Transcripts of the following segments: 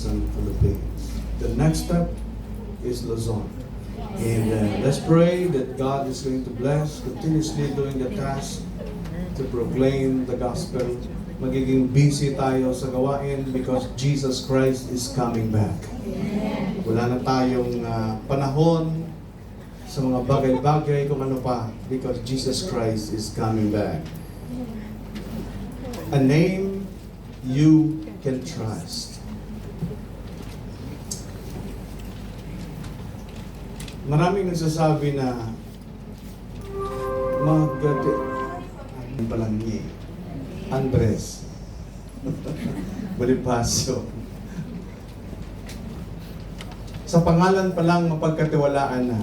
and Philippines. The next step is Luzon. And let's pray that God is going to bless, continuously doing the task to proclaim the gospel. Magiging busy tayo sa gawain because Jesus Christ is coming back. Wala na tayong panahon sa mga bagay-bagay kung ano pa because Jesus Christ is coming back. A name you can trust. Maraming nagsasabi na Palangye, Andres, Bonifacio. Sa pangalan pa lang mapagkatiwalaan na.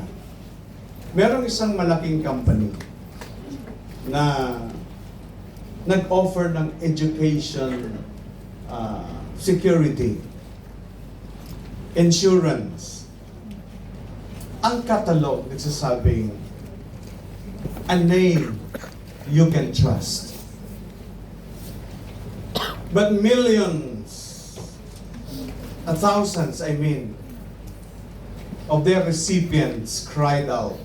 Merong isang malaking company na nag-offer ng education, security, insurance. Ang catalog nagsasabing, a name you can trust. But millions, thousands, of their recipients cried out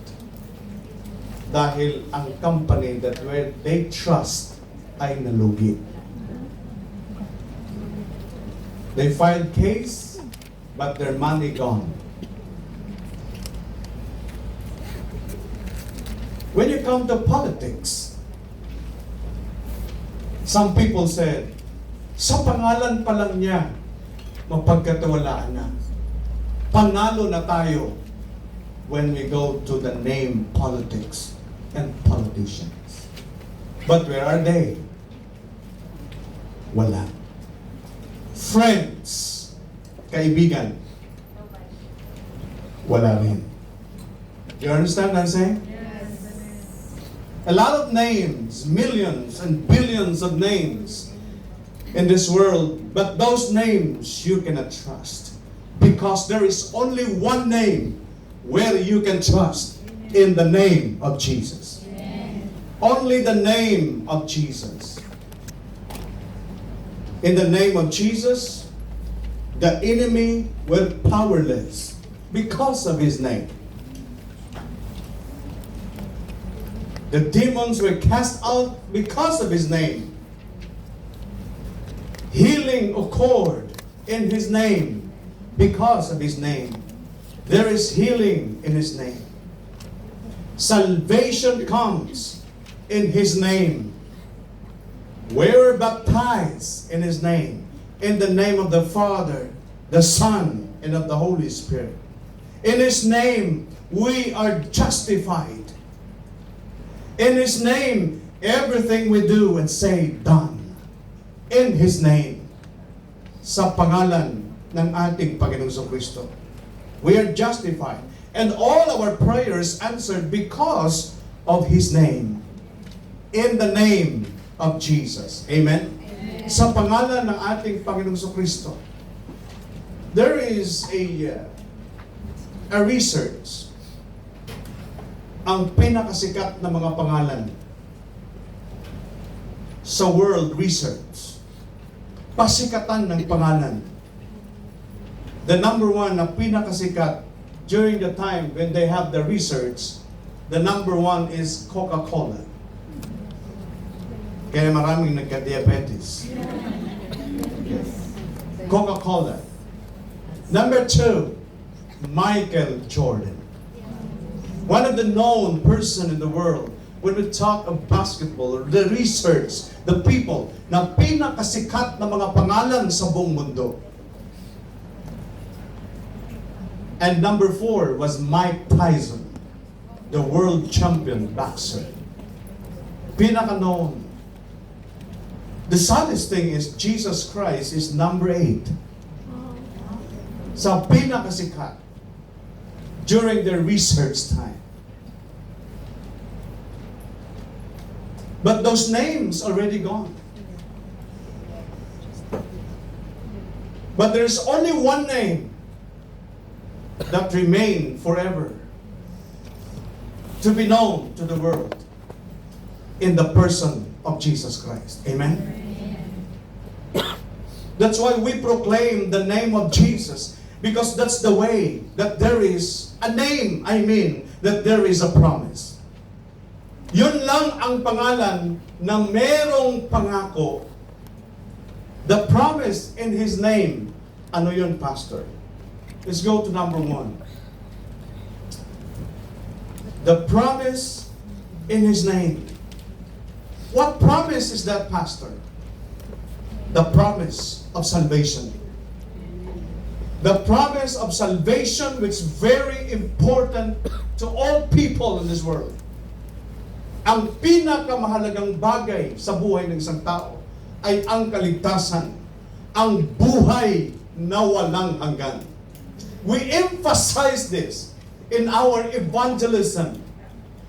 dahil ang company that where they trust ay nalugi. They filed case, but their money gone. When you come to politics, some people said, sa pangalan pa lang niya, mapagkatiwalaan na. Panalo na tayo when we go to the name politics and politicians. But where are they? Wala. Friends, kaibigan, wala rin. You understand what I'm saying? A lot of names, millions and billions of names in this world, but those names you cannot trust because there is only one name where you can trust, in the name of Jesus. Only the name of Jesus. In the name of Jesus, the enemy were powerless because of his name. The demons were cast out because of his name. Healing occurred in his name because of his name. There is healing in his name. Salvation comes in his name. We were baptized in his name. In the name of the Father, the Son, and of the Holy Spirit. In his name, we are justified. In his name, everything we do and say, done. In his name, sa pangalan ng ating Panginoong Kristo, we are justified. And all our prayers answered because of his name. In the name of Jesus. Amen? Amen. Sa pangalan ng ating Panginoong Kristo, there is a research. Ang pinakasikat na mga pangalan sa world research, pasikatan ng pangalan. The number one na pinakasikat during the time when they have the research, the number one is Coca-Cola. Kaya maraming nagka-diabetes. Coca-Cola. Number two, Michael Jordan. One of the known person in the world, when we talk of basketball, or the research, the people, na pinakasikat na mga pangalan sa buong mundo. And number four was Mike Tyson, the world champion boxer. Pinaka-known. The saddest thing is, Jesus Christ is number 8. Sa pinakasikat during their research time. But those names already gone. But there's only one name that remain forever to be known to the world in the person of Jesus Christ. Amen? That's why we proclaim the name of Jesus. Because that's the way that there is a name, that there is a promise. Yun lang ang pangalan na merong pangako. The promise in His name. Ano yun, Pastor? Let's go to number 1. The promise in His name. What promise is that, Pastor? The promise of salvation. The promise of salvation, which is very important to all people in this world. Ang pinakamahalagang bagay sa buhay ng isang tao ay ang kaligtasan, ang buhay na walang hanggan. We emphasize this in our evangelism,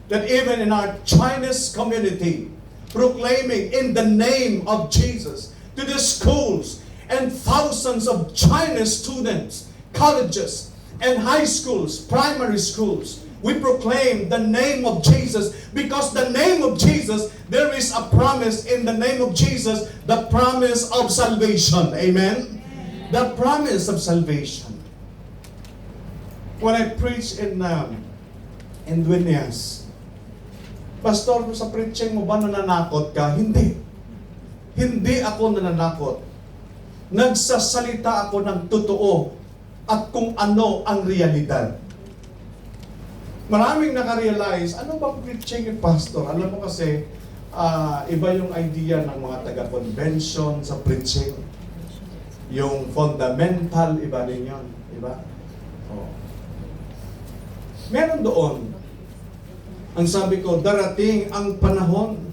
that even in our Chinese community, proclaiming in the name of Jesus to the schools and thousands of Chinese students, colleges, and high schools, primary schools. We proclaim the name of Jesus because the name of Jesus, there is a promise in the name of Jesus, the promise of salvation. Amen? The promise of salvation. When I preach in Dueñas, Pastor, sa preaching mo ba nananakot ka? Hindi. Hindi ako nananakot. Nagsasalita ako ng totoo at kung ano ang realidad. Maraming nakarealize, ano bang preaching ni Pastor? Alam mo kasi, iba yung idea ng mga taga-convention sa preaching. Yung fundamental, iba rin yun. Diba? Oh. Meron doon, ang sabi ko, darating ang panahon.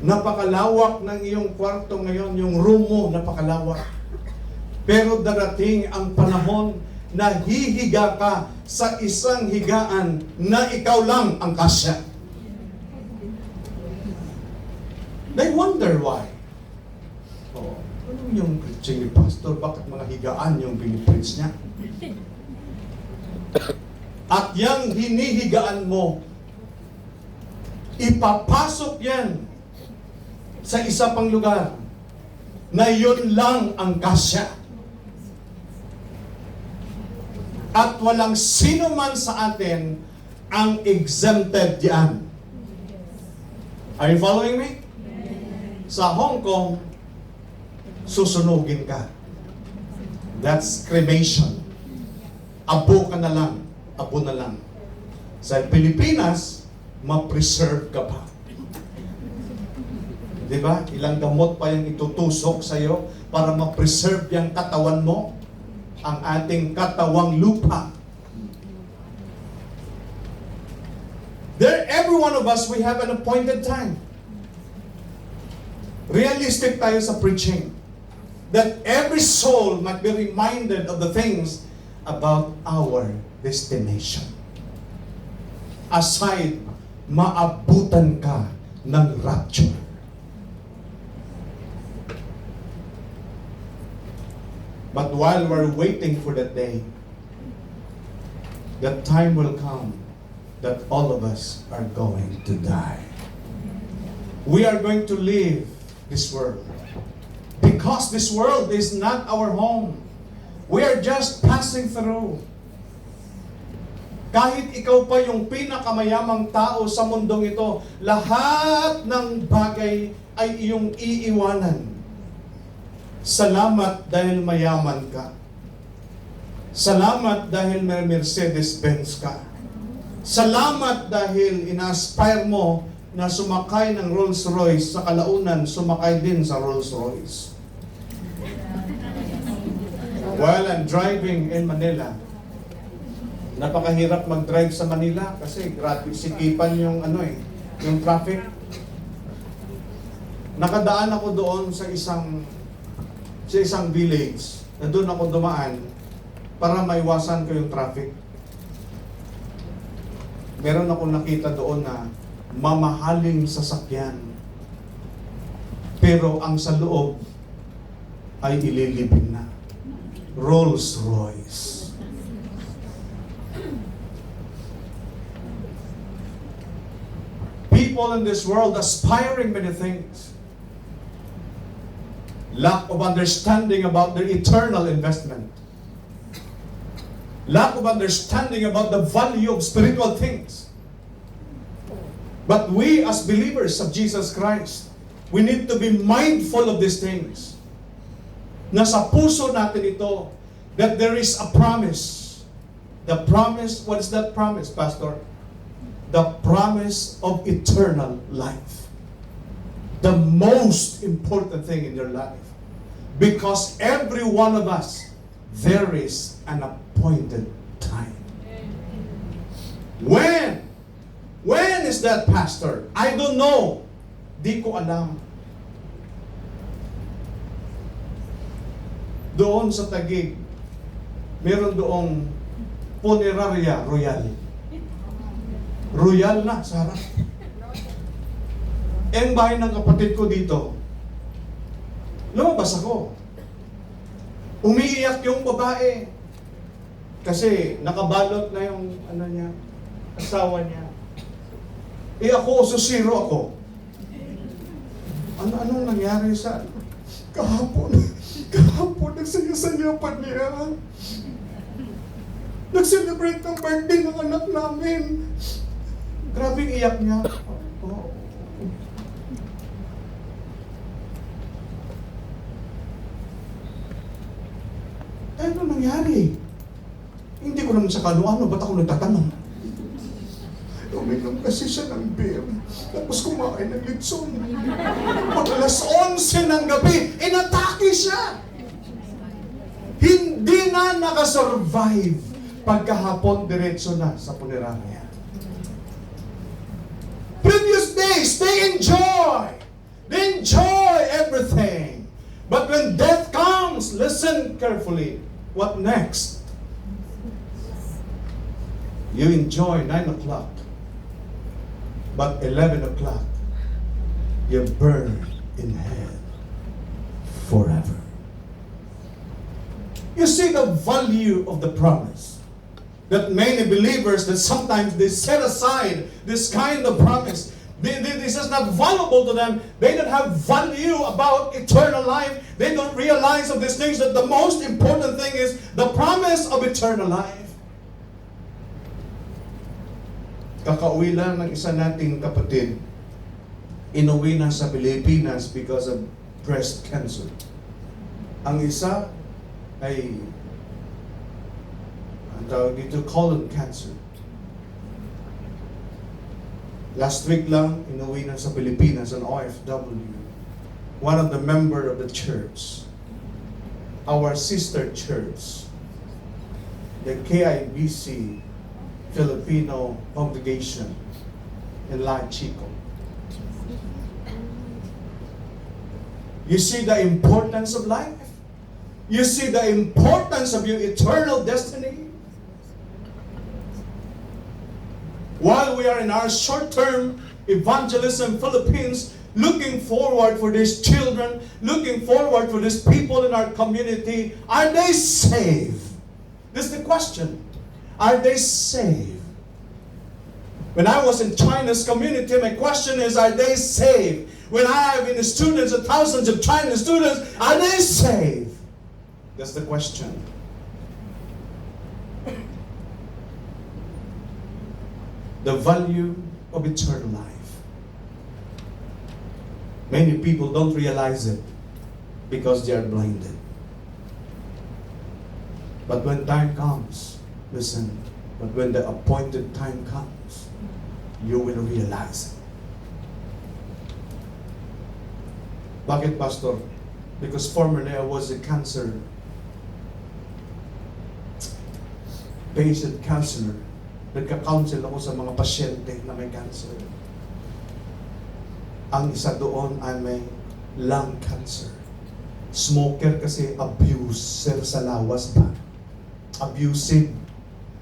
Napakalawak ng iyong kwarto ngayon, yung room mo, napakalawak. Pero darating ang panahon na hihiga ka sa isang higaan na ikaw lang ang kasya. They wonder why. Oh, ano yung preaching ni Pastor? Bakit mga higaan yung pinipreach niya? At yung hinihigaan mo, ipapasok yan sa isa pang lugar na yun lang ang kasya. At walang sino man sa atin ang exempted diyan. Are you following me? Sa Hong Kong, susunugin ka. That's cremation. Abo ka na lang. Abo na lang. Sa Pilipinas, ma-preserve ka pa. Diba? Ilang gamot pa yung itutusok sa'yo para ma-preserve yung katawan mo, ang ating katawang lupa. There, every one of us, we have an appointed time. Realistic tayo sa preaching. That every soul might be reminded of the things about our destination. Aside, maabutan ka ng rapture. But while we're waiting for that day, that time will come that all of us are going to die. We are going to leave this world. Because this world is not our home. We are just passing through. Kahit ikaw pa yung pinakamayamang tao sa mundong ito, lahat ng bagay ay iyong iiwanan. Salamat dahil mayaman ka. Salamat dahil may Mercedes-Benz ka. Salamat dahil ina-aspire mo na sumakay ng Rolls-Royce, sa kalaunan sumakay din sa Rolls-Royce. While I'm driving in Manila, napakahirap mag-drive sa Manila kasi grabe sikipan yung yung traffic. Nakadaan ako doon sa isang village na doon ako dumaan para maiwasan ko yung traffic. Meron akong nakita doon na mamahaling sasakyan. Pero ang sa loob ay ililibing na. Rolls-Royce. People in this world aspiring many things. Lack of understanding about their eternal investment. Lack of understanding about the value of spiritual things. But we as believers of Jesus Christ, we need to be mindful of these things. Nasa puso natin ito, that there is a promise. The promise, what is that promise, Pastor? The promise of eternal life. The most important thing in your life. Because every one of us, there is an appointed time. When? When is that, Pastor? I don't know. Di ko alam. Doon sa Taguig, meron doong Funeraria Royal. Royal na, sa harap. Ang bahay ng kapatid ko dito, lumabas ako. Umiiyak yung babae. Kasi nakabalot na yung asawa niya. Ako, susiro ako. Anong nangyari sa... Kahapon, nagsaya-saya pa niya. Nag-celebrate ng birthday ng anak namin. Grabing iyak niya. Oh. Ano nangyari? Hindi ko naman sa kano-ano, ba't ako nagtatanong? Uminom kasi siya ng beer, tapos kumain ng litson. Pag alas 11 ng gabi, inatake siya. Hindi na nakasurvive. Pagkahapon, diretso na sa puneraria. Previous days, they enjoy. They enjoy everything. But when death comes, listen carefully. What next? You enjoy 9 o'clock. But 11 o'clock, you burn in hell forever. You see the value of the promise. That many believers, that sometimes they set aside this kind of promise. This is not valuable to them. They don't have value about eternal life. They don't realize of these things, that the most important thing is the promise of eternal life. Kakauwi lang ng isa nating kapatid. Inuwi na sa Pilipinas because of breast cancer. Ang isa ay ang tawag dito, colon cancer. Last week lang, inuwi na sa Pilipinas an OFW. One of the member of the church, our sister church, the KIBC Filipino congregation in La Chico. You see the importance of life? You see the importance of your eternal destiny? While we are in our short-term evangelism Philippines, looking forward for these children, looking forward for these people in our community, are they saved? This is the question. Are they saved? When I was in China's community, my question is, are they saved? When I have been students, thousands of Chinese students, are they saved? That's the question. The value of eternal life. Many people don't realize it because they are blinded. But when time comes, listen, but when the appointed time comes, you will realize it. Bakit, Pastor? Because formerly I was a cancer patient counselor. Nagka-counsel ako sa mga pasyente na may cancer. Ang isa doon ay may lung cancer. Smoker kasi, abuser sa lawas ba? Abusive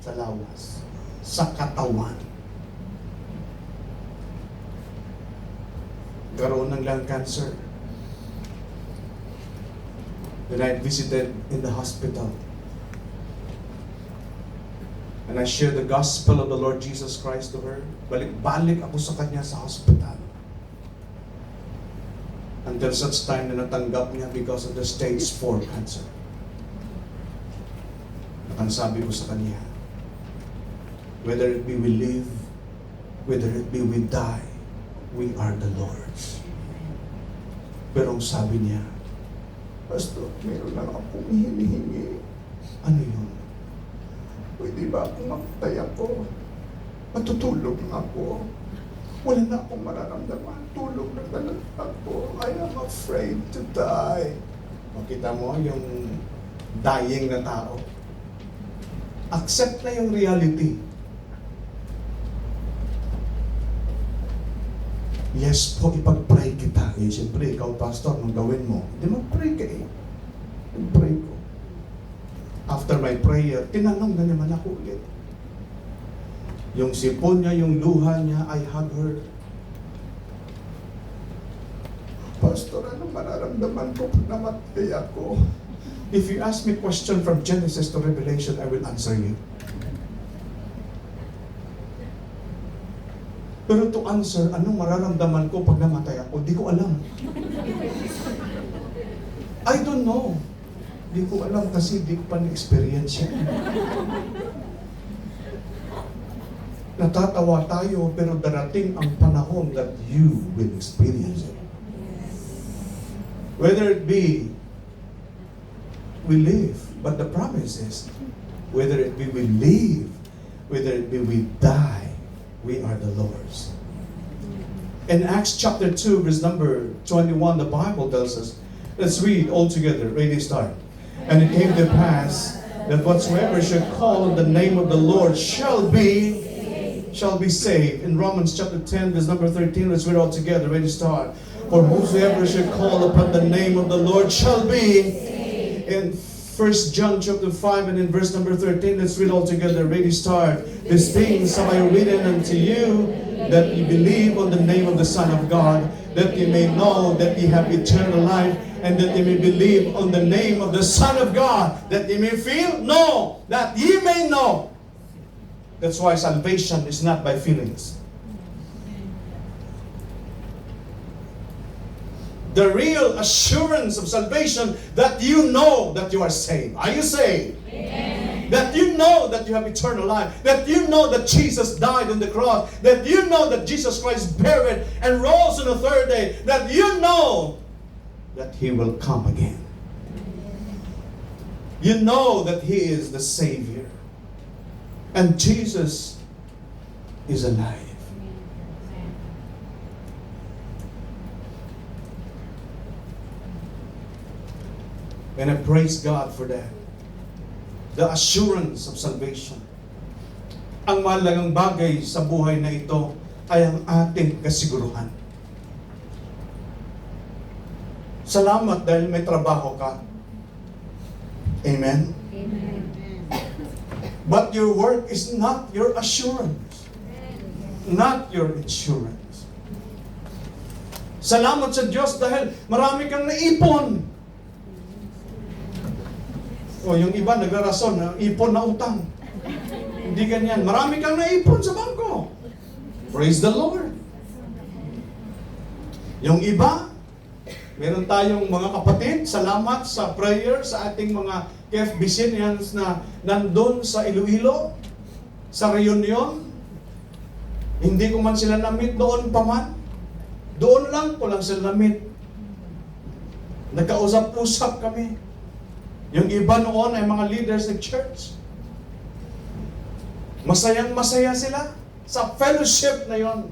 sa lawas. Sa katawan. Karoon ng lung cancer. Then I visited in the hospital. And I shared the gospel of the Lord Jesus Christ to her. Balik-balik ako sa kanya sa hospital. until such time na natanggap niya because of the stage 4 cancer. Ang sabi ko sa kanya, whether it be we live, whether it be we die, we are the Lord's. Pero ang sabi niya, Pastor, meron lang akong hinihingi. Ano yun? Pwede ba akong mamatay ako? Matutulog na ako. Wala na akong mararamdaman. Tulog na talaga ako. I am afraid to die. Makita mo yung dying na tao. Accept na yung reality. Yes po, ipag-pray kita. Eh, siyempre, ikaw, pastor, nung gawin mo, hindi mag-pray ka eh. Mag-pray ko. After my prayer, tinanong na naman ako ulit. Yung sipon niya, yung luha niya, I hug her. Pastor, ano mararamdaman ko pag namatay ako? If you ask me question from Genesis to Revelation, I will answer you. Pero to answer, anong mararamdaman ko pag namatay ako? Di ko alam. I don't know. Di ko alam kasi di ko pa na-experience yan. Natatawa tayo, pero darating ang panahon that you will experience it. Whether it be we live, but the promise is, whether it be we live, whether it be we die, we are the Lord's. In Acts chapter 2, verse number 21, the Bible tells us, let's read all together, ready, start. And it came to pass that whatsoever should call on the name of the Lord shall be saved. In Romans chapter 10, verse number 13, let's read all together, ready, start. For whosoever should call upon the name of the Lord shall be saved. In 1 John chapter 5 and in verse number 13, let's read all together, ready, start. These things have I written unto you, that ye believe on the name of the Son of God, that ye may know that ye have eternal life, and that ye may believe on the name of the Son of God, that ye may feel, know, that ye may know. That's why salvation is not by feelings. The real assurance of salvation, that you know that you are saved. Are you saved? Amen. That you know that you have eternal life. That you know that Jesus died on the cross. That you know that Jesus Christ buried and rose on the third day. That you know that He will come again. You know that He is the Savior. And Jesus is alive. And I praise God for that. The assurance of salvation. Ang mahalagang bagay sa buhay na ito ay ang ating kasiguruhan. Salamat dahil may trabaho ka. Amen? Amen. But your work is not your assurance. Not your insurance. Salamat sa Diyos dahil marami kang naipon. O yung iba nagrarason na ipon na utang. Hindi ganyan. Marami kang naipon sa bangko. Praise the Lord. Yung iba, meron tayong mga kapatid, salamat sa prayer sa ating mga KFBCians na nandun sa Iloilo, sa reunion. Hindi ko man sila na-meet doon pa man. Doon lang ko lang sila na-meet. Nagkausap-usap kami. Yung iba noon ay mga leaders ng church. Masayang-masaya sila sa fellowship na yon.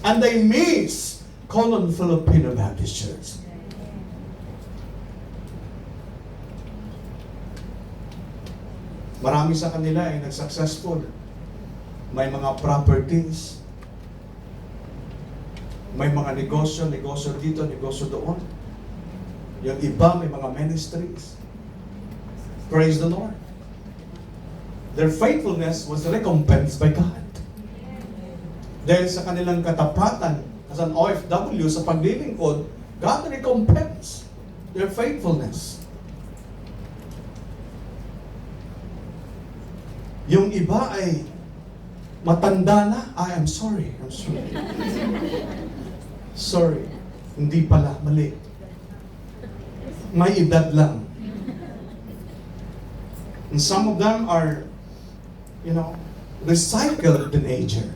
And they miss Colon Filipino Baptist Church. Marami sa kanila ay nag-successful. May mga properties. May mga negosyo dito, negosyo doon. Yung iba may mga ministries. Praise the Lord. Their faithfulness was recompensed by God. Dahil sa kanilang katapatan as an OFW sa paglilingkod, God recompensed their faithfulness. Yung iba ay matanda na. I'm sorry. Sorry. Hindi pala, mali. May edad lang. And some of them are, recycled teenager.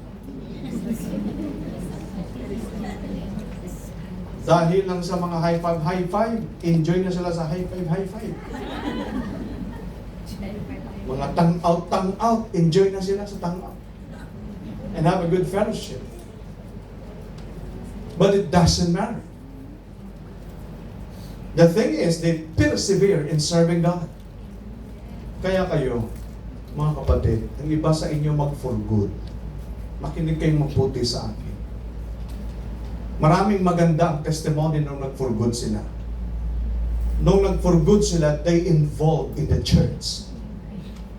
Dahil lang sa mga high five, enjoy na sila sa high five. Mga tang out, enjoy na sila sa tang out. And have a good fellowship. But it doesn't matter. The thing is, they persevere in serving God. Kaya kayo, mga kapatid, ang iba sa inyo mag-for good. Makinig kayong mabuti sa akin. Maraming maganda ang testimony nung nag-for good sila. Nung nag-for good sila, they involved in the church.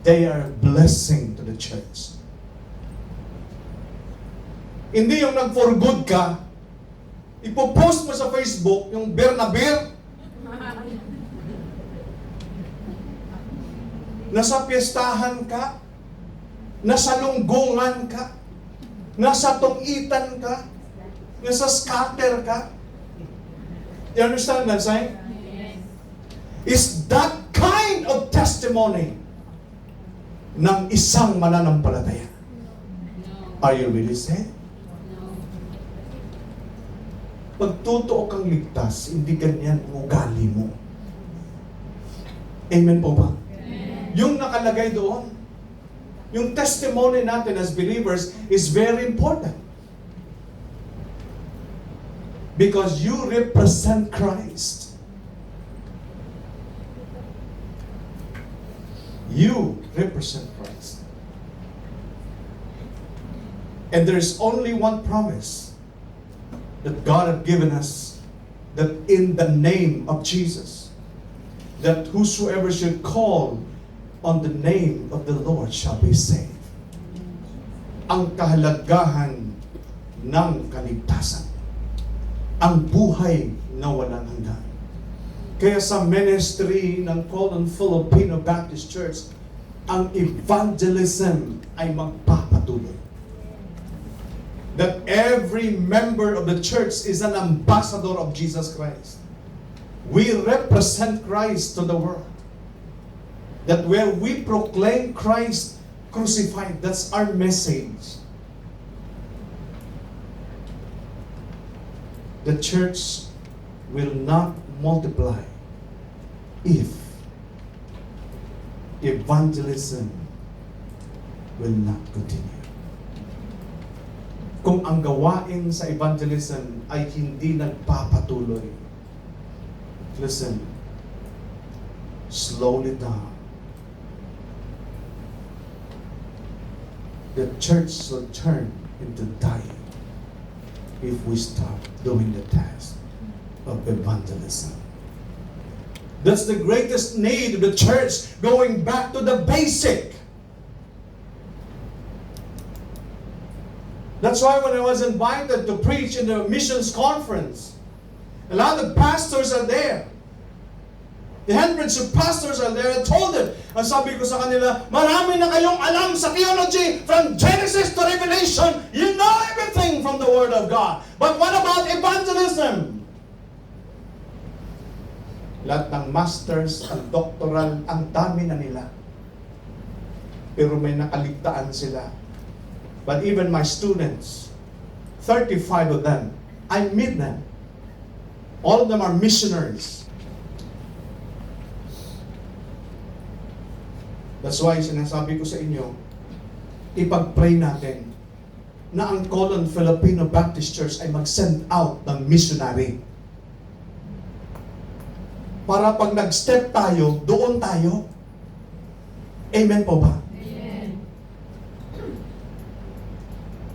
They are a blessing to the church. Hindi yung nag-for good ka, ipopost mo sa Facebook yung beer na beer. Nasa piyestahan ka, nasa lunggungan ka, nasa tungitan ka, nasa scatter ka. You understand what I'm saying? Is that kind of testimony ng isang mananampalataya? Are you really saved? Pag totoo kang ligtas, hindi ganyan ang ugali mo. Amen po ba? Yung nakalagay doon, yung testimony natin as believers is very important. Because you represent Christ. You represent Christ. And there's only one promise that God had given us, that in the name of Jesus, that whosoever should call on the name of the Lord shall be saved. Ang kahalagahan ng kaligtasan. Ang buhay na walang hanggan. Kaya sa ministry ng Colon Filipino Baptist Church, ang evangelism ay magpapatuloy. That every member of the church is an ambassador of Jesus Christ. We represent Christ to the world. That where we proclaim Christ crucified, that's our message. The church will not multiply if evangelism will not continue. Kung ang gawain sa evangelism ay hindi nagpapatuloy, listen, slow it down. The church will turn into dying if we stop doing the task of evangelism. That's the greatest need of the church, going back to the basic. That's why when I was invited to preach in the missions conference, a lot of pastors are there. The hundreds of pastors are there. I told them, ang sabi ko sa kanila, marami na kayong alam sa theology from Genesis to Revelation. You know everything from the Word of God. But what about evangelism? Lahat ng masters, ang doctoral, ang dami na nila. Pero may nakaligtaan sila. But even my students, 35 of them, I meet them. All of them are missionaries. That's why sinasabi ko sa inyo, ipag-pray natin na ang Colon Filipino Baptist Church ay mag-send out ng missionary. Para pag nag-step tayo, doon tayo. Amen po ba? Amen.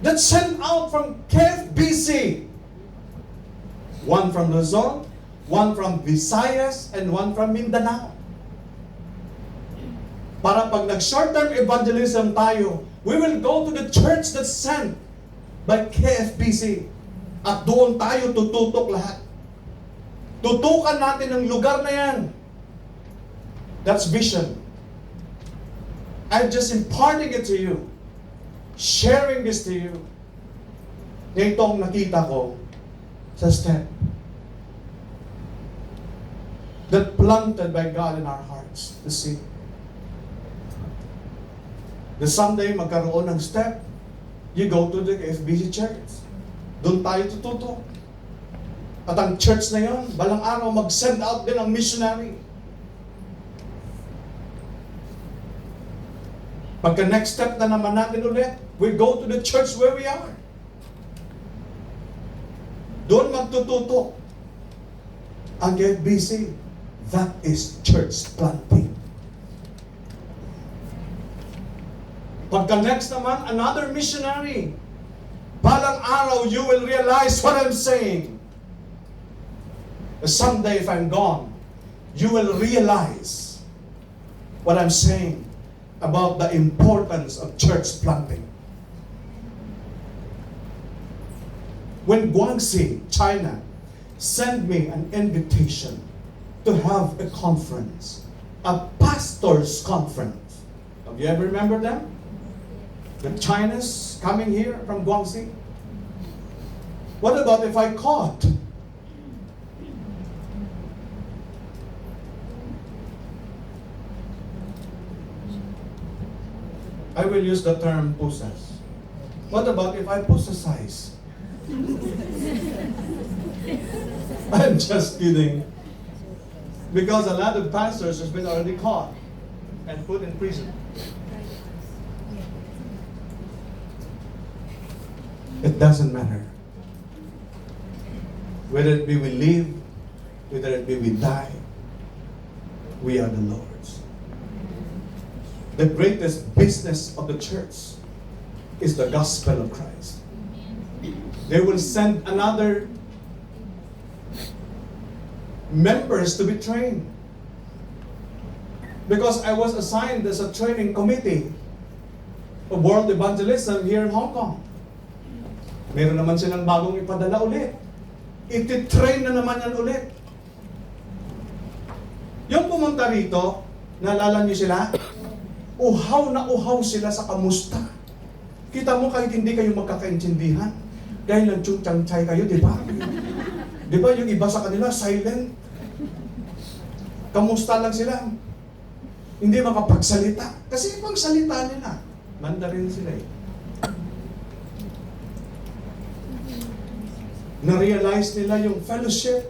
Let's send out from KFBC. One from Luzon, one from Visayas, and one from Mindanao. Para pag nag-short-term evangelism tayo, we will go to the church that's sent by KFBC. At doon tayo tututok lahat. Tutukan natin ang lugar na yan. That's vision. I'm just imparting it to you. Sharing this to you. Itong nakita ko sa step. that planted by God in our hearts to see. The someday magkaroon ng step, you go to the FBC church. Doon tayo tututo. At ang church na yon, balang araw mag-send out din ang missionary. Pagka next step na naman natin ulit, we go to the church where we are. Doon magtututo. Ang FBC, that is church planting. Pagka next naman, another missionary. Balang araw, you will realize what I'm saying. Someday, if I'm gone, you will realize what I'm saying about the importance of church planting. When Guangxi, China, sent me an invitation to have a conference, a pastor's conference. Have you ever remembered them? The Chinese coming here from Guangxi? What about if I caught? I will use the term possess. What about if I possessize? I'm just kidding. Because a lot of pastors has been already caught and put in prison. It doesn't matter. Whether it be we live, whether it be we die, we are the Lord's. The greatest business of the church is the gospel of Christ. They will send another members to be trained. Because I was assigned as a training committee of world evangelism here in Hong Kong. Meron naman silang bagong ipadala ulit. Iti-train na naman yan ulit. Yung pumunta rito, naalala niyo sila? Uhaw na uhaw sila sa kamusta. Kita mo kahit hindi kayo magkakaintindihan. Dahil nag-chung-chang-chay kayo, di ba? Di ba yung iba sa kanila, silent? Kamusta lang sila. Hindi makapagsalita. Kasi pag salita nila, Mandarin sila eh. Na-realize nila yung fellowship.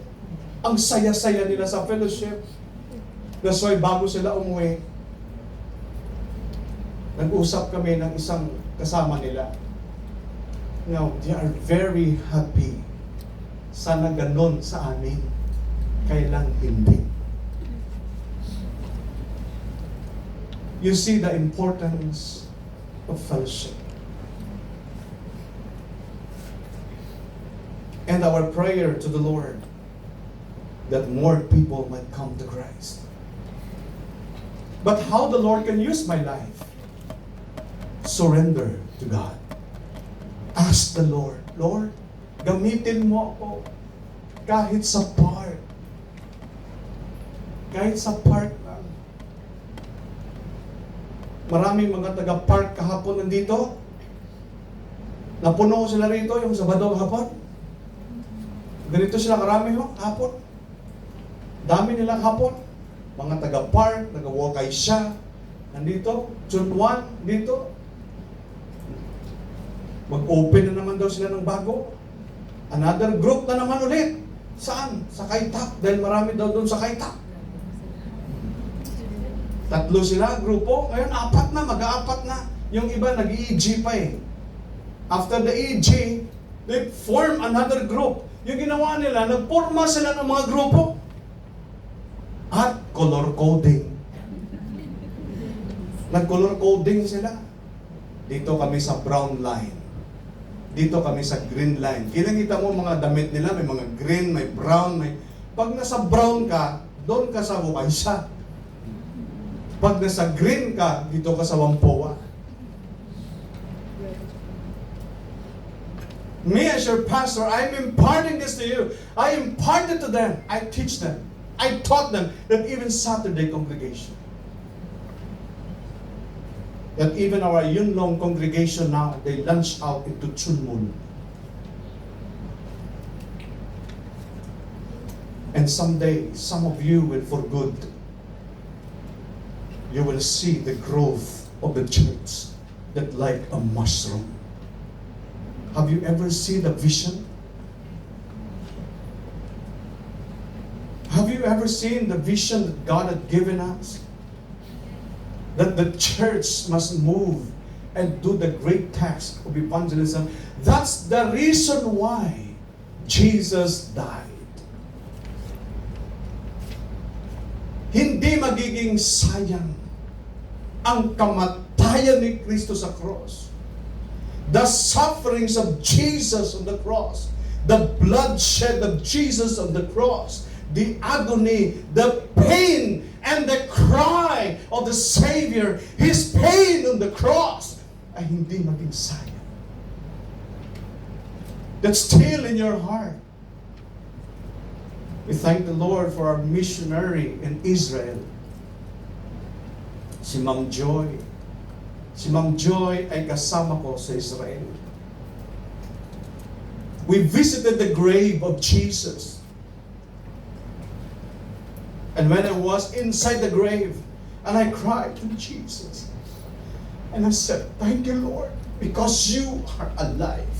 Ang saya-saya nila sa fellowship. That's why bago sila umuwi, nag-usap kami ng isang kasama nila. Now, they are very happy. Sana ganon sa amin. Kailang hindi. You see the importance of fellowship. And our prayer to the Lord that more people might come to Christ. But how the Lord can use my life? Surrender to God. Ask the Lord, Lord, gamitin mo ako kahit sa part. Kahit sa part lang. Maraming mga taga-park kahapon nandito. Napuno sila rito yung Sabado kahapon. Ganito sila karami kahapon. Dami nila kahapon. Mga taga-park, taga-Wakay siya. Nandito, Chunwan, dito. Mag-open na naman daw sila ng bago. Another group na naman ulit. Saan? Sa Kaitap. Dahil marami daw doon sa Kaitap. 3 sila, grupo. Ngayon, 4 na, mag-4 na. Yung iba, nag-EG pa eh. After the EG, they form another group. Yung ginawa nila, nagporma sila ng mga grupo. At color coding. Nag-color coding sila. Dito kami sa brown line. Dito kami sa green line. Kinakita mo mga damit nila, may mga green, may brown, may... Pag nasa brown ka, doon ka sa Bukaisa. Pag nasa green ka, dito ka sa Wampoa. Me as your pastor, I'm imparting this to you. I imparted to them. I teach them. I taught them that even Saturday congregation, that even our Yunlong congregation now, they launch out into Chunmun. And And someday, some of you will, for good, you will see the growth of the church that like a mushroom. Have you ever seen a vision? Have you ever seen the vision that God had given us? That the church must move and do the great task of evangelism. That's the reason why Jesus died. Hindi magiging sayang ang kamatayan ni Kristo sa cross. The sufferings of Jesus on the cross, the bloodshed of Jesus on the cross, the agony, the pain, and the cry of the Savior, His pain on the cross, ay hindi maging sayang. That's still in your heart. We thank the Lord for our missionary in Israel, si Ma'am Joy. Si Ma'am Joy ay kasama ko sa Israel. We visited the grave of Jesus. And when I was inside the grave, and I cried to Jesus, and I said, thank you, Lord, because you are alive.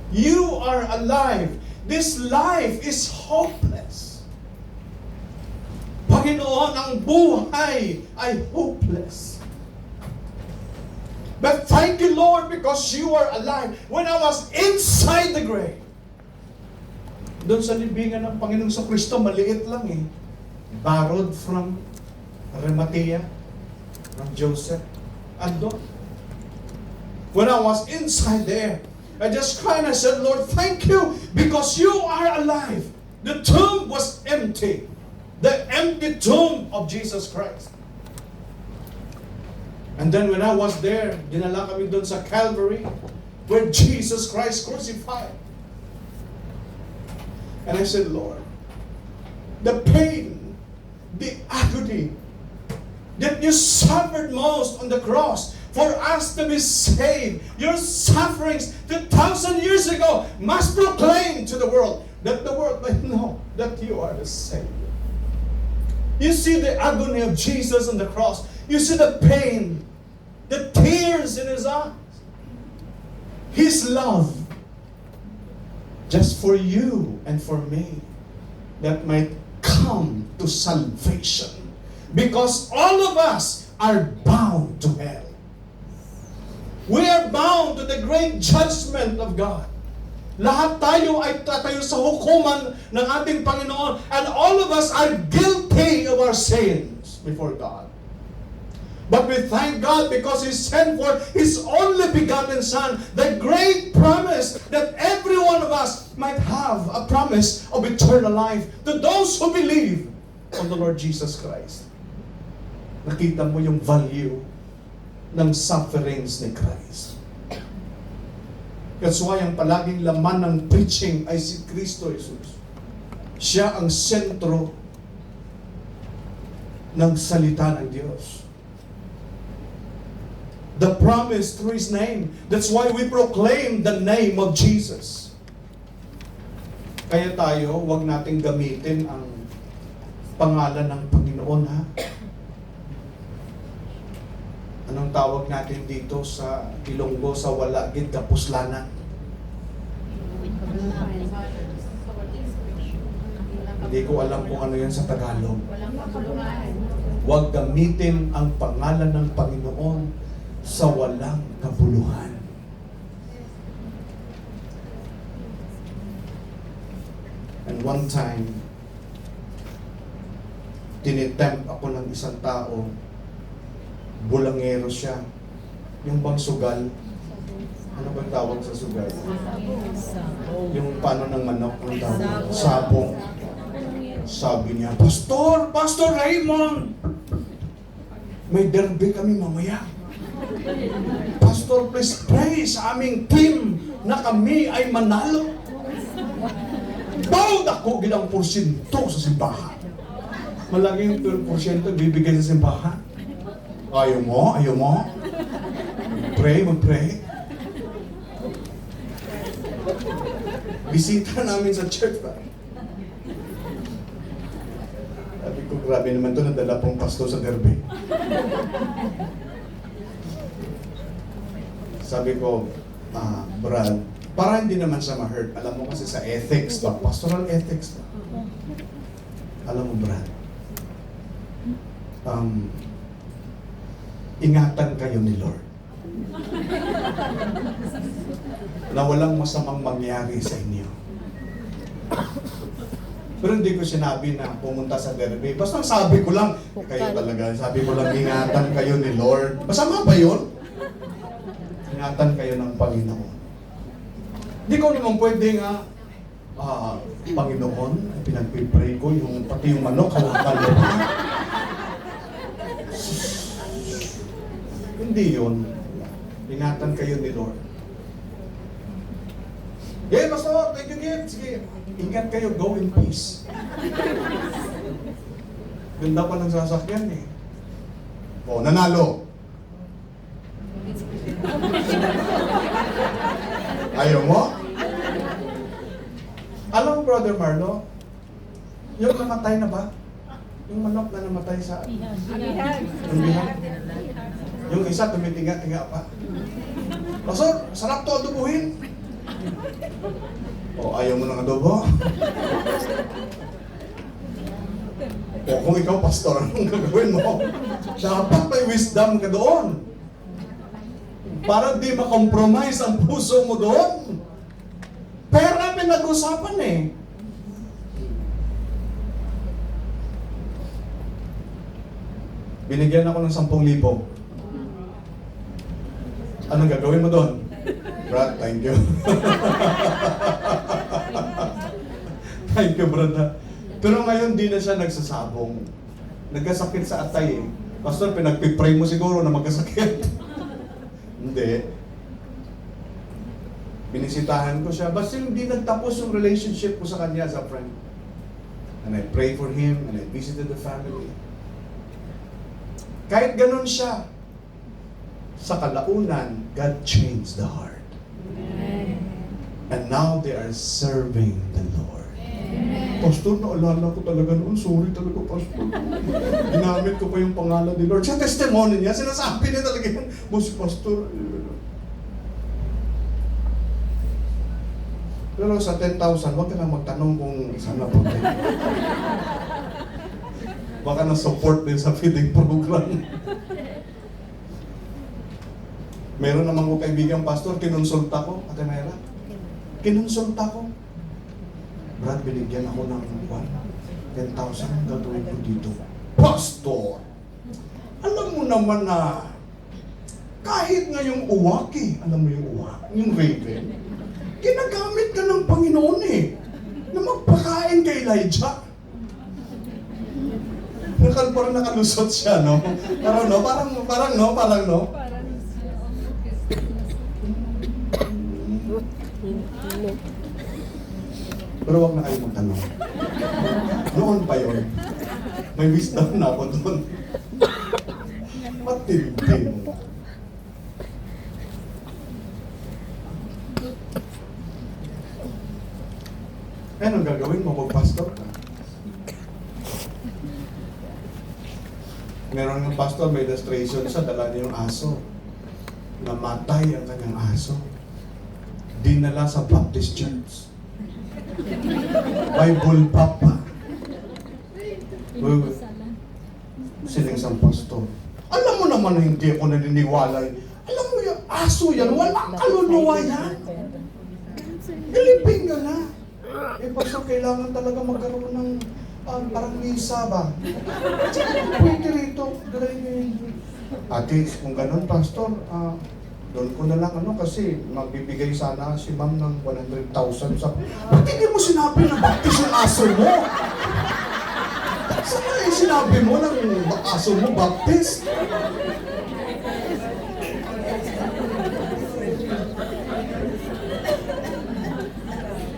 You are alive. This life is hopeless. Panginoon, ang buhay ay hopeless. But thank you, Lord, because you are alive. When I was inside the grave, doon sa libingan ng Panginoong sa Kristo, maliit lang eh. Borrowed from Arimathea, from Joseph, and doon. When I was inside there, I just cried and I said, Lord, thank you because you are alive. The tomb was empty. The empty tomb of Jesus Christ. And then when I was there, dinala kami doon sa Calvary where Jesus Christ crucified. And I said, Lord, the pain, the agony that you suffered most on the cross for us to be saved, your sufferings 2,000 years ago must proclaim to the world that the world might know that you are the Savior. You see the agony of Jesus on the cross. You see the pain, the tears in His eyes. His love just for you and for me that might come to salvation. Because all of us are bound to hell. We are bound to the great judgment of God. Lahat tayo ay tatayo sa hukuman ng ating Panginoon, and all of us are guilty of our sins before God. But we thank God because He sent forth His only begotten Son, the great promise that every one of us might have a promise of eternal life to those who believe on the Lord Jesus Christ. Nakita mo yung value ng sufferings ni Christ. That's why ang palaging laman ng preaching ay si Kristo Jesus. Siya ang sentro ng salita ng Diyos. The promise through His name. That's why we proclaim the name of Jesus. Kaya tayo, huwag nating gamitin ang pangalan ng Panginoon, ha? Anong tawag natin dito sa Ilonggo, sa Walagid, Kapuslanan? Hindi ko alam kung ano yan sa Tagalog. Huwag gamitin ang pangalan ng Panginoon sa walang kabuluhan. And one time, tinitempt ako ng isang tao. Bulangero siya. Yung bang sugal? Ano bang tawag sa sugal? Yung pano ng manok ang tawag? Sabong. Sabi niya, Pastor Raymond, may derby kami mamaya. Pastor, please pray sa aming team na kami ay manalo. Bawd ako gilang porsyento sa simbahan. Malaging 12% bibigay sa simbahan. Ayaw mo? Mag-pray. Bisita namin sa church ba? Sabi ko, grabe naman to, nadala pong pasto sa derby. Sabi ko, Brad, para hindi naman siya ma-hurt. Alam mo kasi sa ethics ba, pastoral ethics ba? Alam mo, Brad, ingatan kayo ni Lord na walang masamang mangyari sa inyo. Pero hindi ko sinabi na pumunta sa derby. Basta sabi ko lang, kayo talaga, sabi ko lang, ingatan kayo ni Lord. Masama ba yun? Ingatan kayo ng Panginoon. Hindi ko naman pwede nga, Panginoon, pinagpipray ko, yung, pati yung manok, hawakan mo pa. Hindi yun. Ingatan kayo ni Lord. Yeah, Pastor, thank you, Gip. Sige, ingat kayo, go in peace. Ganda pa ng sasakyan eh. O, nanalo. Ayaw mo? Alam mo, Brother Marlo, yung namatay na ba? Yung manok na namatay sa... Yung bihag. Yung isa tumitinga-tinga pa. Pastor, sarap to adobuhin. O, ayaw mo ng adobo? O, kung ikaw, pastor, anong gagawin mo? Dapat may wisdom ka doon. Para di makompromise ang puso mo doon. Pera pinag-usapan eh. Binigyan ako ng 10,000. Anong gagawin mo doon? Brad, thank you. Thank you, brad. Pero ngayon, di na siya nagsasabong. Nagkasakit sa atay eh. Pastor, pinagpipray mo siguro na magkasakit. Hindi. Binisitahan ko siya. Basta hindi nagtapos yung relationship ko sa kanya as a friend. And I prayed for him and I visited the family. Kahit ganun siya, sa kalaunan, God changed the heart. And now they are serving the Lord. Pastor, naalala ko talaga noon. Sorry talaga, Pastor. Ginamit ko pa yung pangalan ni Lord. Sa testimony niya, sinasabi niya talaga yun. Si Pastor. Pero sa 10,000, huwag ka na magtanong kung saan na po. Baka na-support din sa feeding program. Meron naman ko kaibigan, Pastor, kinonsulta ko, Ate Mayra. Kinonsulta ko. Brad, binigyan ako ng 10,000 gagawin ko dito. Pastor! Alam mo naman na kahit nga yung uwaki, alam mo yung uwak, yung raven, ginagamit ka ng Panginoon eh, na magpakain kay Elijah. Parang nakalusot siya, no? Parang no? Pero wag na kayo magtanong. Noon pa yun. May wisdom na ako doon. Matindi mo. Anong gagawin mo kung pastor ka? Meron ng pastor, may illustration sa dala niya yung aso. Namatay ang kanyang aso. Dinala sa Baptist Church. Bible Papa. Siling isang pastor. Alam mo naman na hindi ako naniniwala. Alam mo yung aso yan, walang kaluluwa yan. Galipin ka na. Eh, pastor, kailangan talaga magkaroon ng parang misa ba? Pwede rito. Ate, kung ganun, pastor, doon ko na lang kasi magbibigay sana si ma'am ng 100,000 sa... Ba't hindi mo sinabi na baptis yung aso mo? Saan na sinabi mo ng aso mo baptis?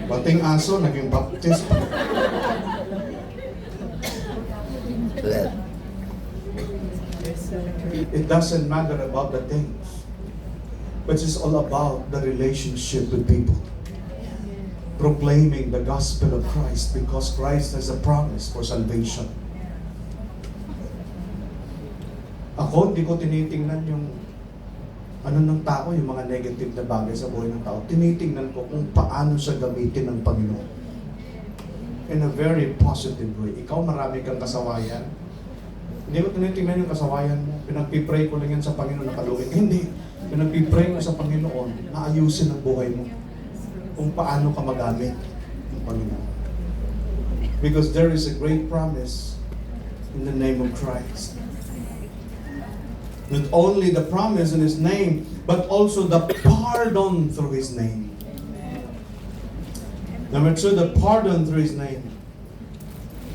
Bating aso, naging baptis. It doesn't matter about the things. But it's all about the relationship with people. Proclaiming the gospel of Christ because Christ has a promise for salvation. Ako, hindi ko tinitingnan yung ano ng tao, yung mga negative na bagay sa buhay ng tao. Tinitingnan ko kung paano siya gamitin ng Panginoon. In a very positive way. Ikaw, marami kang kasawayan. Hindi ko tinitingnan yung kasawayan mo. Pinagpipray ko lang yan sa Panginoon na kaluhin. Hindi. Pinagpipray ko sa Panginoon na ayusin ang buhay mo. Kung paano ka magamit ng Panginoon. Because there is a great promise in the name of Christ. Not only the promise in His name, but also the pardon through His name. Number 2, the pardon through His name.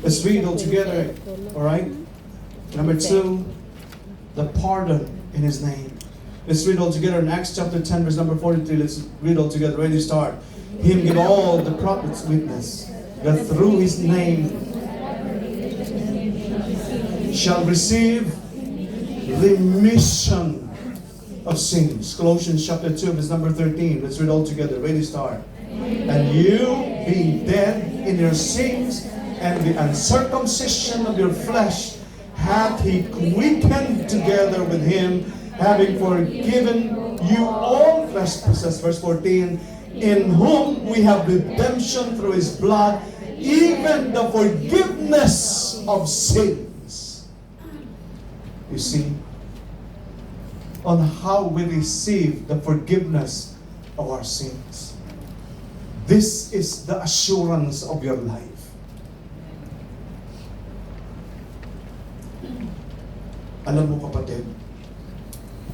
Let's read all together. Alright? Number 2, the pardon in His name. Let's read all together in Acts chapter 10, verse number 43. Let's read all together. Ready, start. Him give all the prophets witness that through His name shall receive remission of sins. Colossians chapter 2, verse number 13. Let's read all together. Ready, start. And you, being dead in your sins and the uncircumcision of your flesh, hath He quickened together with Him, having forgiven you all trespasses. Verse 14. In whom we have redemption through His blood, even the forgiveness of sins. You see, on how we receive the forgiveness of our sins. This is the assurance of your life. Alam mo kapatid,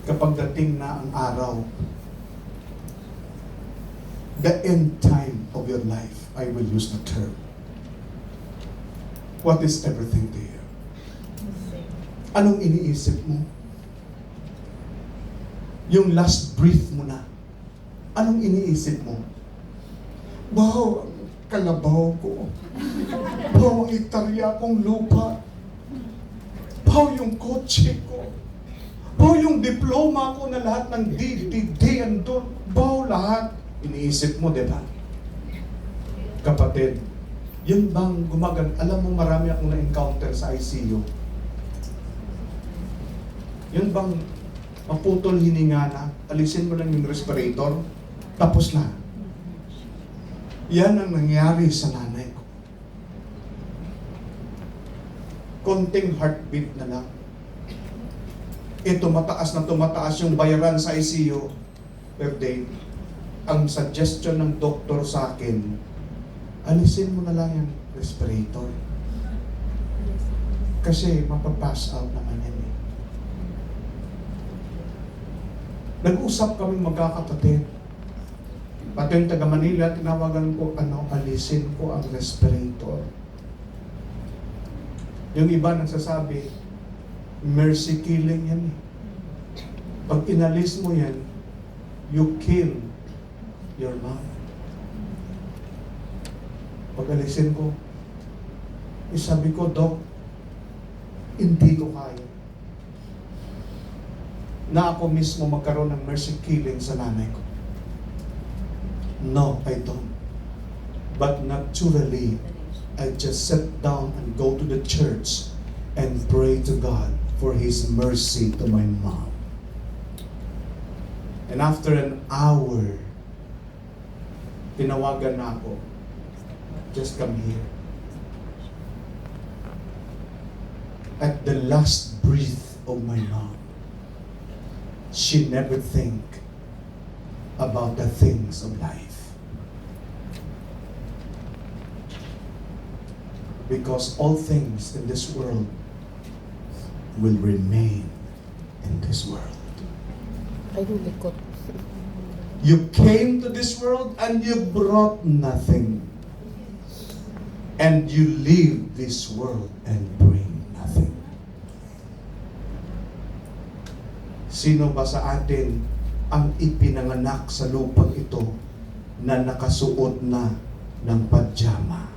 kapag dating na ang araw, the end time of your life, I will use the term. What is everything to you? Anong iniisip mo? Yung last breath mo na, anong iniisip mo? Wow, kalabaw ko. Wow, hektarya kong lupa. Wow, yung kotse ko. Wow, yung diploma ko na lahat ng DDD andun. Wow, lahat. Iniisip mo, di ba? Kapatid, yun bang alam mo marami akong na-encounter sa ICU. Yun bang maputol hininga na, alisin mo lang yung respirator, tapos na. Yan ang nangyari sa nanay ko. Konting heartbeat na lang. Tumataas na tumataas yung bayaran sa ICU per day. Ang suggestion ng doktor sa akin, alisin mo na lang yung respirator. Kasi mapapass out naman yan eh. Nag-usap kami magkakapatid. Pati yung taga Manila, tinawagan ko, alisin ko ang respirator. Yung iba nagsasabi, mercy killing yan eh. Pag inalis mo yan, you kill your mom. Pag alisin ko, sabi ko, Dok, hindi ko kaya. Na ako mismo magkaroon ng mercy killing sa nanay ko. No, I don't. But naturally, I just sit down and go to the church and pray to God for His mercy to my mom. And after an hour, tinawagan na ako, just come here. At the last breath of my mom, she never think about the things of life. Because all things in this world will remain in this world. Ay, likot. You came to this world and you brought nothing. And you leave this world and bring nothing. Sino ba sa atin ang ipinanganak sa lupang ito na nakasuot na ng pajama?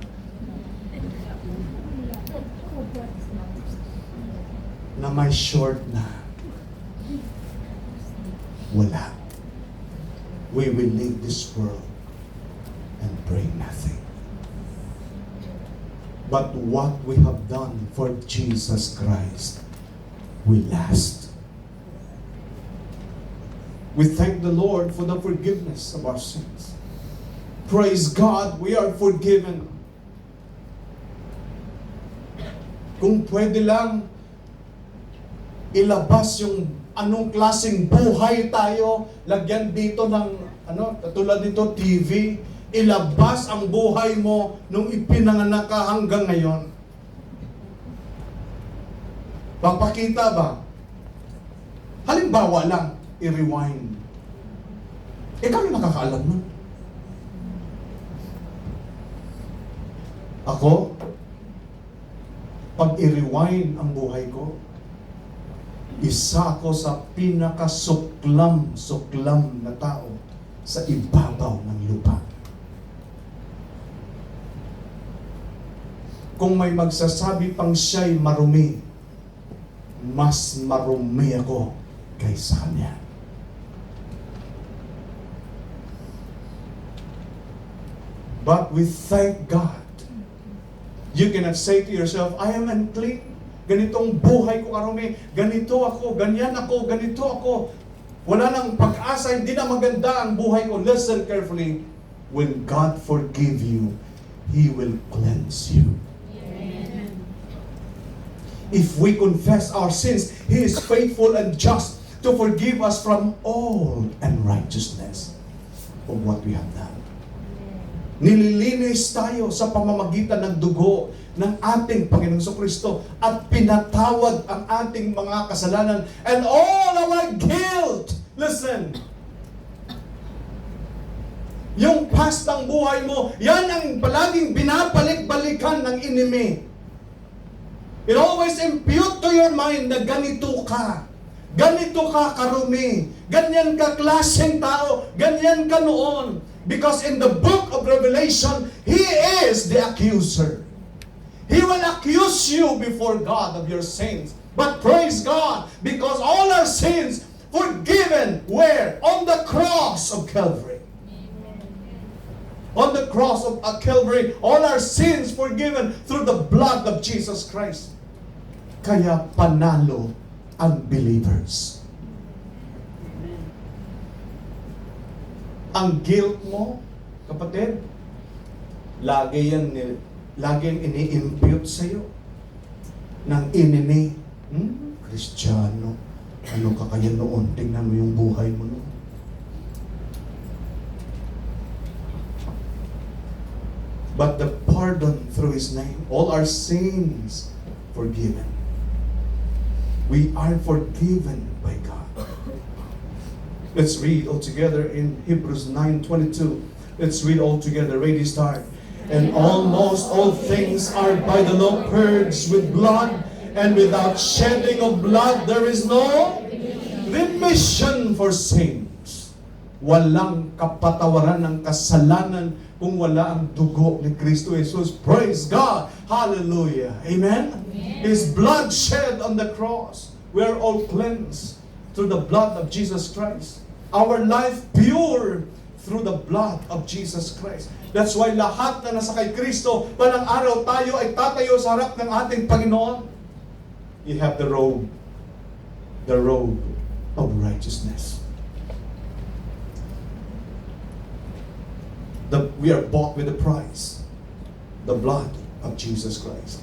Na may short na? Wala. We will leave this world and bring nothing. But what we have done for Jesus Christ will last. We thank the Lord for the forgiveness of our sins. Praise God, we are forgiven. Kung pwede lang, ilabas yung anong klaseng buhay tayo, lagyan dito ng, katulad nito, TV, ilabas ang buhay mo nung ipinanganak ka hanggang ngayon. Papakita ba? Halimbawa lang, i-rewind. Ikaw yung nakakaalam nun. Ako, pag i-rewind ang buhay ko, isa ako sa pinakasuklam na tao sa ibabaw ng lupa. Kung may magsasabi pang siya'y marumi, mas marumi ako kaysa kanya. But we thank God. You cannot say to yourself, I am unclean. Ganitong buhay ko karumi. Ganito ako, ganyan ako, ganito ako. Wala nang pag-asa, hindi na maganda ang buhay ko. Listen carefully. When God forgive you, He will cleanse you. Amen. If we confess our sins, He is faithful and just to forgive us from all unrighteousness of what we have done. Nililinis tayo sa pamamagitan ng dugo ng ating Panginoong Kristo at pinatawad ang ating mga kasalanan and all our guilt. Listen, yung past ng buhay mo, yan ang palaging binabalik-balikan ng enemy. It always impute to your mind na ganito ka karumi, ganyan ka klaseng tao, ganyan ka noon. Because in the book of Revelation, He is the accuser. He will accuse you before God of your sins. But praise God, because all our sins forgiven, where? On the cross of Calvary. On the cross of Calvary, all our sins forgiven through the blood of Jesus Christ. Kaya panalo ang believers. Ang guilt mo, kapatid, lagi yung ini-impute sa'yo ng enemy. Kristiyano, ano ka kaya noon? Tingnan mo yung buhay mo noon. But the pardon through His name, all our sins forgiven. We are forgiven by God. Let's read all together in Hebrews 9:22. Let's read all together. Ready, start. And almost all things are by the law purged with blood, and without shedding of blood there is no remission for sins. Walang kapatawaran ng kasalanan kung wala ang dugo ni Kristo Jesus. Praise God. Hallelujah. Amen? His blood shed on the cross. We are all cleansed through the blood of Jesus Christ. Our life pure through the blood of Jesus Christ. That's why lahat na nasa kay Kristo, balang araw tayo ay tatayo sa harap ng ating Panginoon. You have the robe of righteousness. We are bought with a price, the blood of Jesus Christ.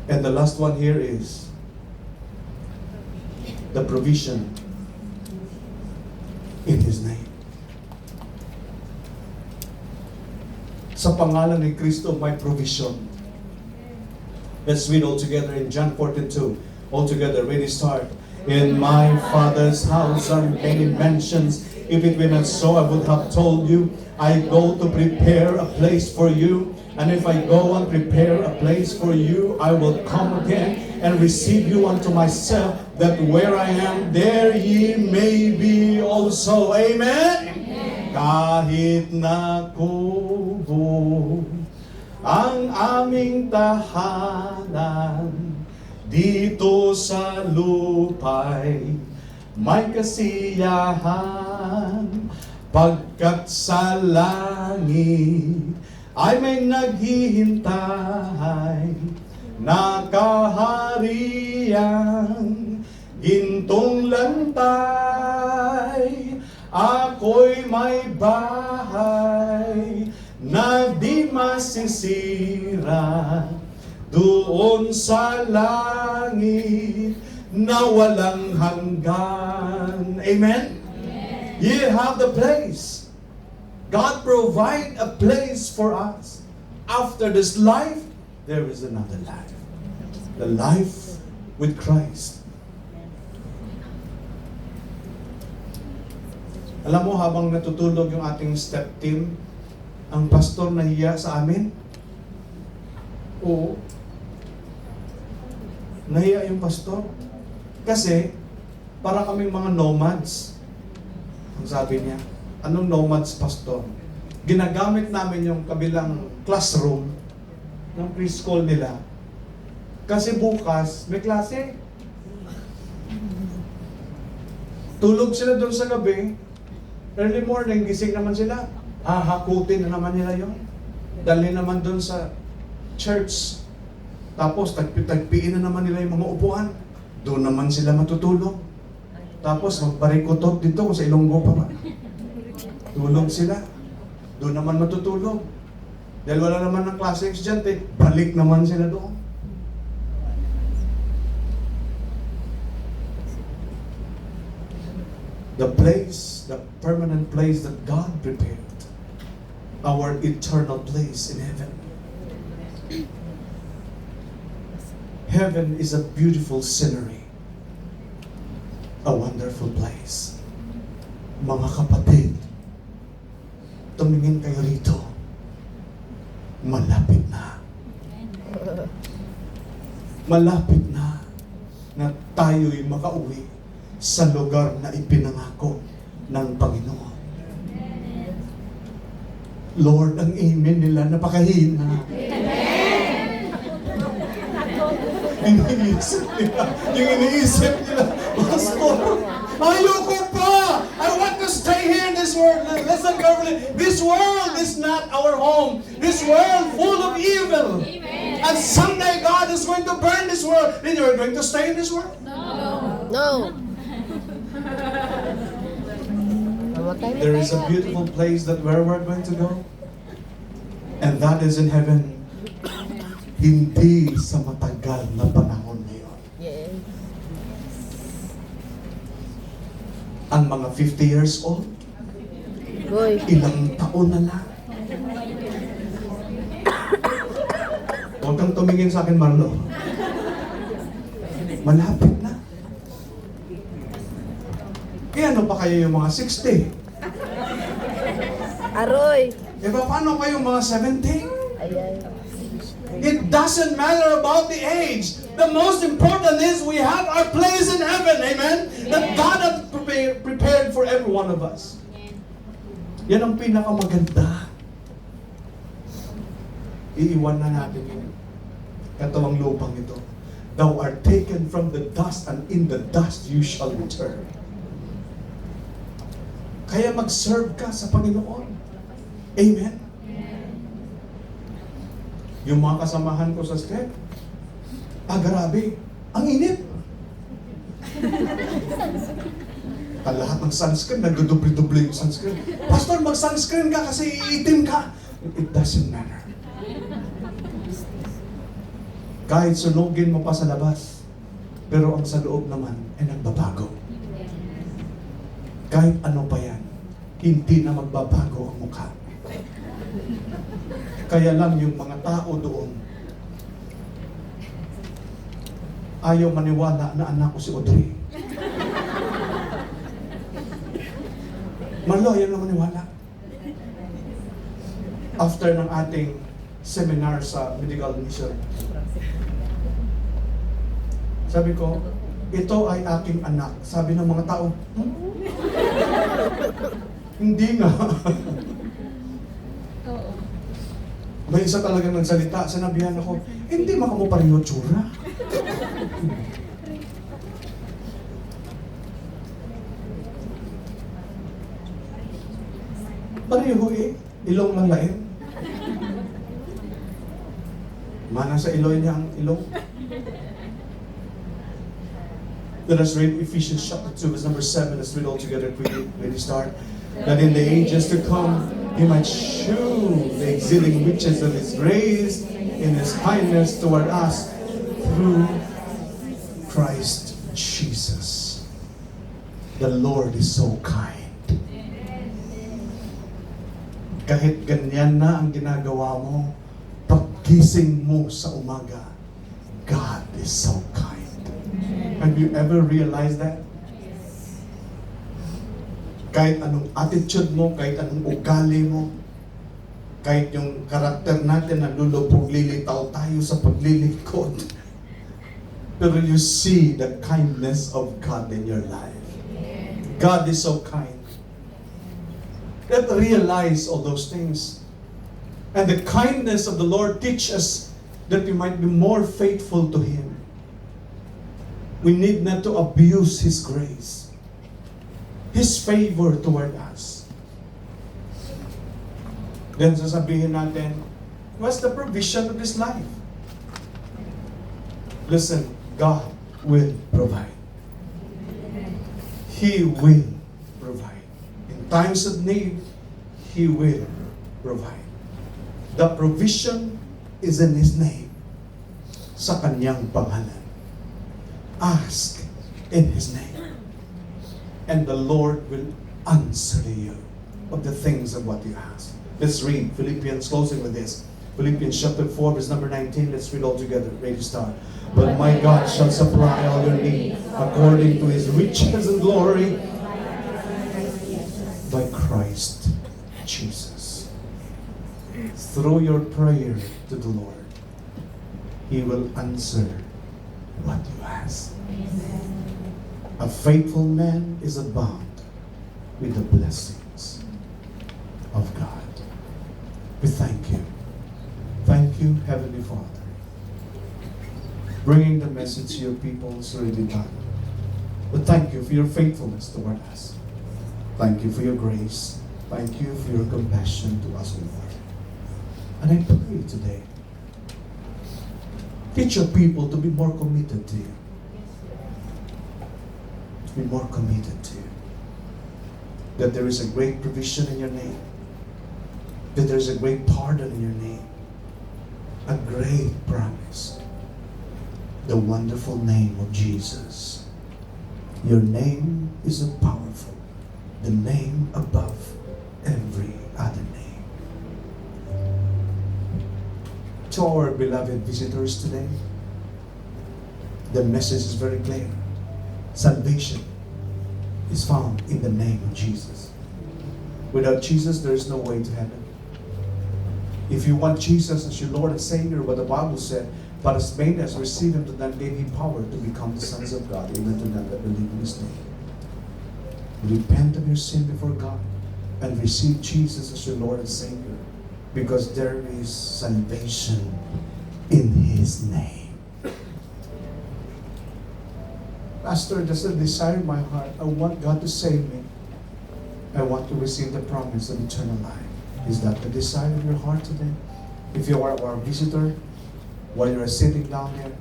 And the last one here is the provision in His name. Sa pangalan ni Kristo may provision. Let's read all together in John 14:2. All together, ready, start. In my Father's house are many mansions. If it were not so, I would have told you. I go to prepare a place for you. And if I go and prepare a place for you, I will come again and receive you unto myself, that where I am, there ye may be also. Amen? Kahit na kubo ang aming tahanan, dito sa lupa'y may kasiyahan, pagkat sa langit ay may naghihintay na kahariang gintong lantay. Ako'y may bahay na di masisira doon sa langit na walang hanggan. Amen? You have the place. God provide a place for us. After this life, there is another life. The life with Christ. Alam mo, habang natutulog yung ating step team, ang pastor nahiya sa amin. Oo. Nahiya yung pastor. Kasi, para kaming mga nomads. Ang sabi niya, anong nomads, pastor? Ginagamit namin yung kabilang classroom ng preschool nila. Kasi bukas, may klase. Tulog sila doon sa gabi. Early morning, gising naman sila. Hahakutin na naman nila yun. Dali naman doon sa church. Tapos, tagpiin na naman nila yung mga upuan. Doon naman sila matutulog. Tapos, magparikutot dito sa Ilonggo pa ba. Tulog sila. Doon naman matutulog. Dahil wala naman ng klase estudyante, balik naman sila doon. The place, the permanent place that God prepared. Our eternal place in heaven. Heaven is a beautiful scenery. A wonderful place. Mga kapatid, tumingin kayo rito. Malapit na. Malapit na tayo'y makauwi sa lugar na ipinangako ng Panginoon. Lord, ang amen nila napakahina. Iniisip nila, yung iniisip nila, Pastor, ayoko pa! I want to stay here in this world. Listen carefully. This world is not our home. This world full of evil. And someday God is going to burn this world. Then you're going to stay in this world? No. There is a beautiful place that where we're going to go. And that is in heaven. Hindi sa matagal na panahon ngayon. Yes. Ang mga 50 years old, Boy. ilang taon na lang. Huwag kang tumingin sa akin, Marlo. Malapit na. Kaya ano pa kayo yung mga 60? Aroy. E paano kayo mga 70? Ayan. It doesn't matter about the age. The most important is we have our place in heaven, amen? That God has prepared for every one of us. Yan ang pinakamaganda. Iiwan na natin yun. Katawang lupang ito. Thou art taken from the dust, and in the dust you shall return. Kaya mag-serve ka sa Panginoon. Amen? Yung mga kasamahan ko sa step, grabe, ang init. Lahat ng sunscreen, nagdudubli-dubli yung sunscreen. Pastor, mag-sunscreen ka kasi iitim ka. It doesn't matter. Kahit sunugin mo pa sa labas, pero ang sa loob naman ay nagbabago. Kahit ano pa yan, hindi na magbabago ang mukha. Kaya lang yung mga tao doon, ayaw maniwala na anak ko si Audrey. Marlo, ayaw na maniwala. After ng ating seminar sa medical mission, sabi ko, ito ay aking anak. Sabi ng mga tao, hindi nga. May isa talaga nagsalita, sinabihan ako, hindi makamu pareho tsura. Pareho ilong lang lain. Mana sa ilong niya ang ilong. Let us read Ephesians chapter 2, verse number 7. Let's read all together quickly. Ready, start. That in the ages to come, He might shew the exceeding riches of His grace in His kindness toward us through Christ Jesus. The Lord is so kind. Kahit ganyan na ang ginagawa mo, pagkising mo sa umaga, God is so kind. Have you ever realized that? Kahit anong attitude mo, kahit anong ugali mo, kahit yung karakter natin na lulubog, lilitaw tayo sa paglilingkod. Pero you see the kindness of God in your life. God is so kind. Let's realize all those things. And the kindness of the Lord teach us that we might be more faithful to Him. We need not to abuse His grace, His favor toward us. Then sasabihin natin, what's the provision of this life? Listen, God will provide. He will provide. In times of need, He will provide. The provision is in His name, sa Kanyang pangalan. Ask in His name, and the Lord will answer you of the things of what you ask. Let's read Philippians, closing with this. Philippians chapter 4, verse number 19. Let's read all together. Ready to start. But my God shall supply all your need according to His riches and glory by Christ Jesus. Through your prayer to the Lord, He will answer what you ask. A faithful man is abound with the blessings of God. We thank you. Thank you, Heavenly Father. Bringing the message to your people is already done. But thank you for your faithfulness toward us. Thank you for your grace. Thank you for your compassion to us, Lord. And I pray today, teach your people to be more committed to you. To be more committed to you. That there is a great provision in your name. That there is a great pardon in your name. A great promise. The wonderful name of Jesus. Your name is a powerful, the name above every other name. To our beloved visitors today, the message is very clear. Salvation is found in the name of Jesus. Without Jesus, there is no way to heaven. If you want Jesus as your Lord and Savior, what the Bible said, but as many as receive Him, to them gave He power to become the sons of God, even to them that believe in His name. Repent of your sin before God and receive Jesus as your Lord and Savior, because there is salvation in His name. Pastor, that's the desire of my heart. I want God to save me. I want to receive the promise of eternal life. Is that the desire of your heart today? If you are our visitor, while you are sitting down there,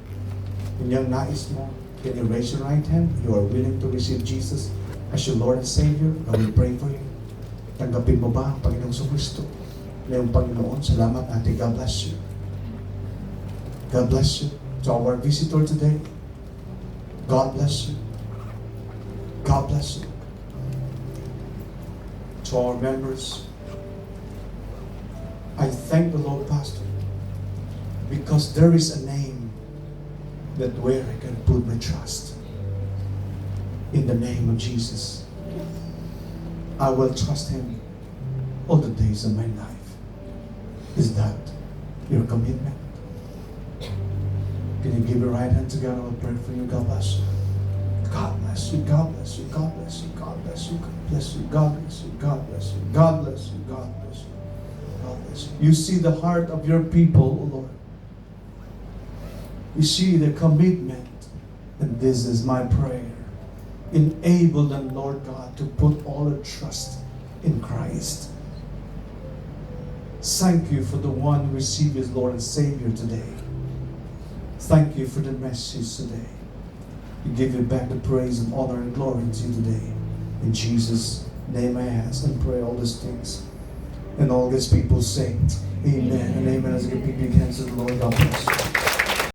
in yung nais mo, can you raise your right hand? You are willing to receive Jesus as your Lord and Savior? I will pray for you. Tanggapin mo ba ang Panginoong Kristo? Ngayong Panginoon, salamat natin. God bless you. God bless you. To our visitor today, God bless you. God bless you. To our members, I thank the Lord, Pastor, because there is a name that where I can put my trust. In the name of Jesus, I will trust Him all the days of my life. Is that your commitment? Can you give your right hand together? I will pray for you. God bless you. God bless you. God bless you. God bless you. God bless you. God bless you. God bless you. God bless you. God bless you. God bless you. God bless you. You see the heart of your people, O Lord. You see the commitment, and this is my prayer. Enable them, Lord God, to put all their trust in Christ. Thank you for the one who received His Lord and Savior today. Thank you for the message today. We give you back the praise and honor and glory to you today. In Jesus' name I ask and pray all these things. And all God's people say, Amen and amen. As you give big hands to the Lord, God bless you.